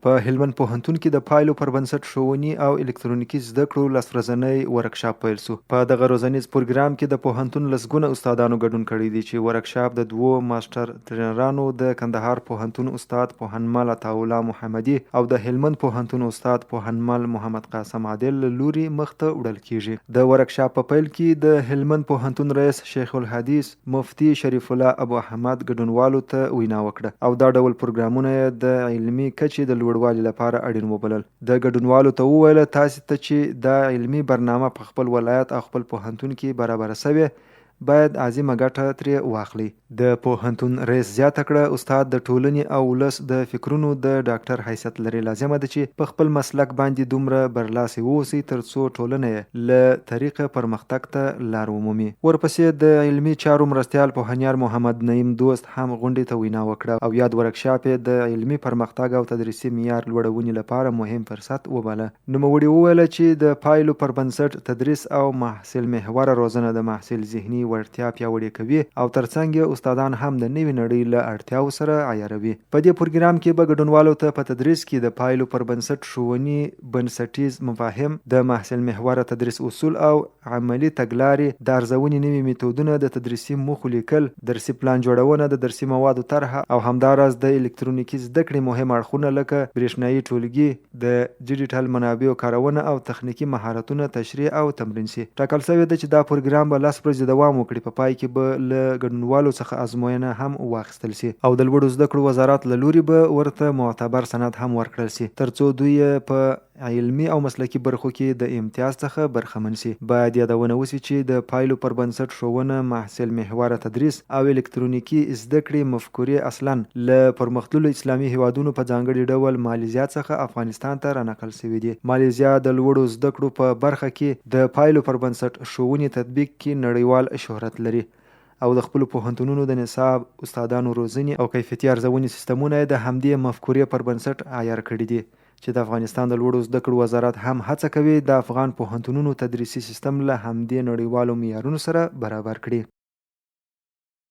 په هلمند پوهنتون کې د پایلو پر بنسټ ښوونې او الکترونیکي زده کړو لسرځنی ورکشاپ پیل شو. په دغه روزنیز پروګرام کې د پوهنتون لسګونه استادانو ګډون کړی دی چې ورکشاپ د دوو ماستر ټرینرانو د کندهار پوهنتون استاد پوهنمل عطاالله محمدي او د هلمند پوهنتون استاد پوهنمل محمد قاسم عادل لوري مخته وړل کیږي. د ورکشاپ په پیل کې د هلمند پوهنتون رئیس شیخ الحدیث مفتی شریف الله ابو احمد ګډونوالو ته وینا وکړه او دا ډول پروګرامونه د علمي کچې د لوړوالي لپاره اړین وبلل. د ګډونوالو ته وویل تاسو ته چې دا علمي برنامه په خپل ولایت او خپل پوهنتون کې برابر شوی باید عظیمه ګټه ترې واخلي. د پوهنتون رئیس زیاته کړه استاد د ټولنې او ولس د فکرونو د ډاکټر حیثیت لري. لازمه ده چې په خپل مسلک باندې دومره برلاسي واوسي ترڅو ټولنه یې له طریقه پرمختګ ته لار ومومي. ورپسې د علمي چارو مرستیال پوهنیار محمد نعیم دوست هم غونډې ته وینا وکړه او یاد ورکشاپ د علمي پرمختګ او تدریسي معیار لوړونې لپاره مهم فرصت وباله. نوموړي وویل چې د پایلو پر بنسټ تدریس او محصل محوره روزنه د محصل ذهني وړتیا پیاوړې کوي او ترڅنګ استادان هم د نوې نړۍ له اړتیاو سره عیاروي. په دې پروګرام کې به ګډونوالو ته په تدریس کې د پایلو پر بنسټ ښوونې بنسټیز مفاهیم، د محصل محوره تدریس اصول او عملي تګلارې، د ارزونې نوي میتودونه، د تدریسي موخو لیکل، درسي پلان جوړونه، د درسي موادو طرح او همداراز د الکترونیکي زده کړې مهم اړخونه لکه برېښنایي ټولګي، د ډیجیټل منابعو کارونه او تخنیکي مهارتونه تشریح او تمرین شي. ټاکل شوی ده چې دا پروګرام به 10 ورځې دوام وکړي. په پای کې به له ګډونوالو څخه ازموینه هم واخیستل شي او د لوړو زده کړو وزارت له لوري به ورته معتبر سند هم ورکړل شي ترڅو دوی په علمي او مسلکي برخو کې د امتیاز څخه برخمن شي. باید یادونه وشي چې د پایلو پر بنسټ ښوونه، محصل محوره تدریس او الکترونیکي زده کړې مفکورې اصلا له پرمختللو اسلامي هیوادونو په ځانګړي ډول مالیزیا څخه افغانستان ته رانقل شوي دي. مالیزیا د لوړو زده کړو په برخه کې د پایلو پر بنسټ ښوونې تطبیق کې نړیوال شهرت لري او د خپل پوهنتونونو د نصاب، استادانو روزنې او کیفیتي ارزونې سیستمونه د همدې مفکورې پر بنسټ عیار کړي دي چې د افغانستان د لوړو زده کړو وزارت هم هڅه کوي د افغان پوهنتونونو تدریسي سیستم له همدې نړیوالو معیارونو سره برابر کړي.